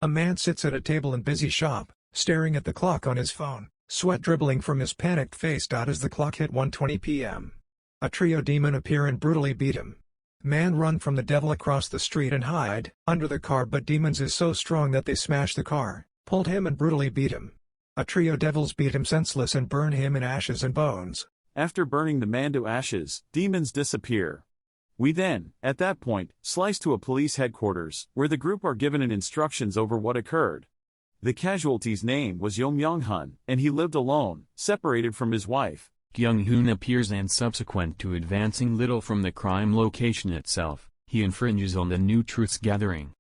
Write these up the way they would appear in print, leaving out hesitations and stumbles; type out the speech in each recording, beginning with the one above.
A man sits at a table in busy shop, staring at the clock on his phone, sweat dribbling from his panicked face. As the clock hit 1:20 p.m., a trio demon appear and brutally beat him. Man run from the devil across the street and hide under the car, but demons is so strong that they smash the car, pulled him and brutally beat him. A trio devils beat him senseless and burn him in ashes and bones. After burning the man to ashes, demons disappear. We then, at that point, slice to a police headquarters, where the group are given instructions over what occurred. The casualty's name was Yong Myung-hun, and he lived alone, separated from his wife. Kyung-hoon appears, and subsequent to advancing little from the crime location itself, he infringes on the New Truth's gathering.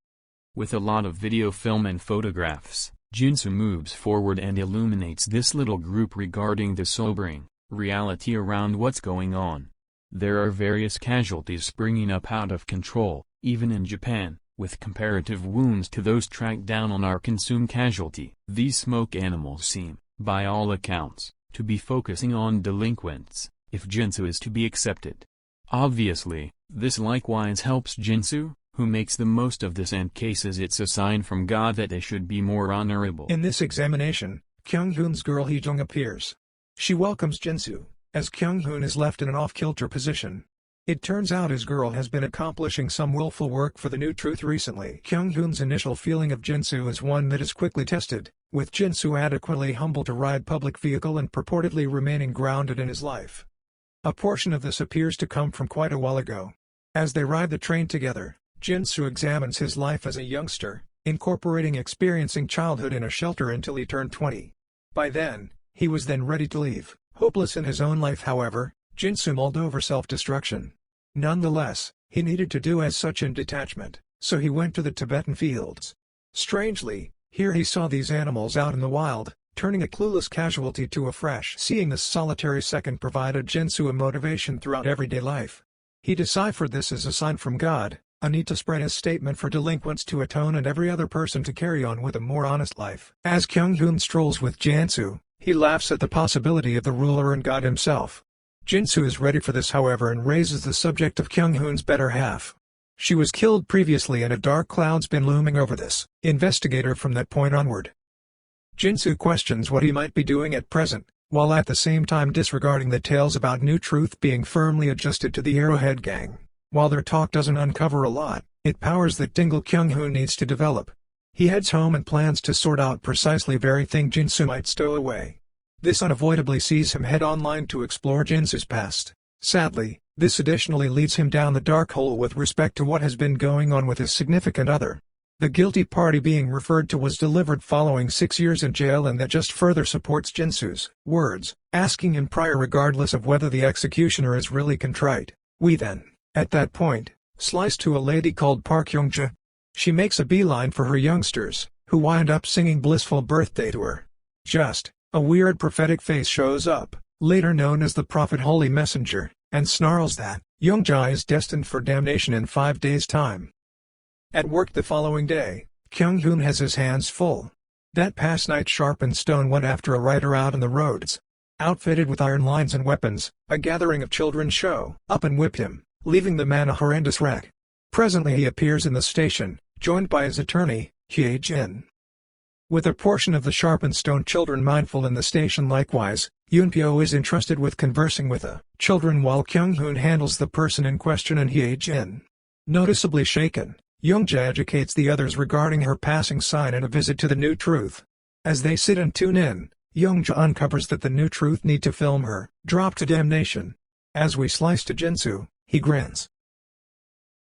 With a lot of video film and photographs, Jinsu moves forward and illuminates this little group regarding the sobering reality around what's going on. There are various casualties springing up out of control, even in Japan, with comparative wounds to those tracked down on our consume casualty. These smoke animals seem, by all accounts, to be focusing on delinquents, if Jinsu is to be accepted. Obviously, this likewise helps Jinsu, who makes the most of this and cases it's a sign from God that they should be more honorable. In this examination, Kyung-hoon's girl Hee-jung appears. She welcomes Jinsu, as Kyung-hoon is left in an off-kilter position. It turns out his girl has been accomplishing some willful work for the New Truth recently. Kyung-hoon's initial feeling of Jinsu is one that is quickly tested, with Jinsu adequately humble to ride public vehicle and purportedly remaining grounded in his life. A portion of this appears to come from quite a while ago. As they ride the train together, Jinsu examines his life as a youngster, incorporating experiencing childhood in a shelter until he turned 20. By then, he was then ready to leave. Hopeless in his own life, however, Jinsu mulled over self-destruction. Nonetheless, he needed to do as such in detachment, so he went to the Tibetan fields. Strangely, here he saw these animals out in the wild, turning a clueless casualty to a fresh. Seeing this solitary second provided Jinsu a motivation throughout everyday life. He deciphered this as a sign from God, a need to spread his statement for delinquents to atone and every other person to carry on with a more honest life. As Kyung-hoon strolls with Jinsu, he laughs at the possibility of the ruler and God himself. Jinsu is ready for this, however, and raises the subject of Kyung-hoon's better half. She was killed previously and a dark cloud's been looming over this investigator from that point onward. Jinsu questions what he might be doing at present, while at the same time disregarding the tales about New Truth being firmly adjusted to the Arrowhead gang. While their talk doesn't uncover a lot, it powers that tingle Kyung-hoon needs to develop. He heads home and plans to sort out precisely the very thing Jinsu might stow away. This unavoidably sees him head online to explore Jinsu's past. Sadly, this additionally leads him down the dark hole with respect to what has been going on with his significant other. The guilty party being referred to was delivered following 6 years in jail, and that just further supports Jinsu's words, asking him prior regardless of whether the executioner is really contrite. We then, at that point, slice to a lady called Park Young-ja. She makes a beeline for her youngsters, who wind up singing Blissful Birthday to her. Just, a weird prophetic face shows up, later known as the Prophet Holy Messenger, and snarls that Young-ja is destined for damnation in 5 days' time. At work the following day, Kyung-hoon has his hands full. That past night sharpened stone went after a rider out on the roads. Outfitted with iron lines and weapons, a gathering of children show up and whip him, leaving the man a horrendous wreck. Presently he appears in the station, joined by his attorney, Hye-jin. With a portion of the sharpened stone children mindful in the station likewise, Yoon-pyo is entrusted with conversing with the children while Kyung-hoon handles the person in question and Hye-jin. Noticeably shaken, Young-ja educates the others regarding her passing sign and a visit to the New Truth. As they sit and tune in, Young-ja uncovers that the New Truth need to film her drop to damnation. As we slice to Jinsu, he grins.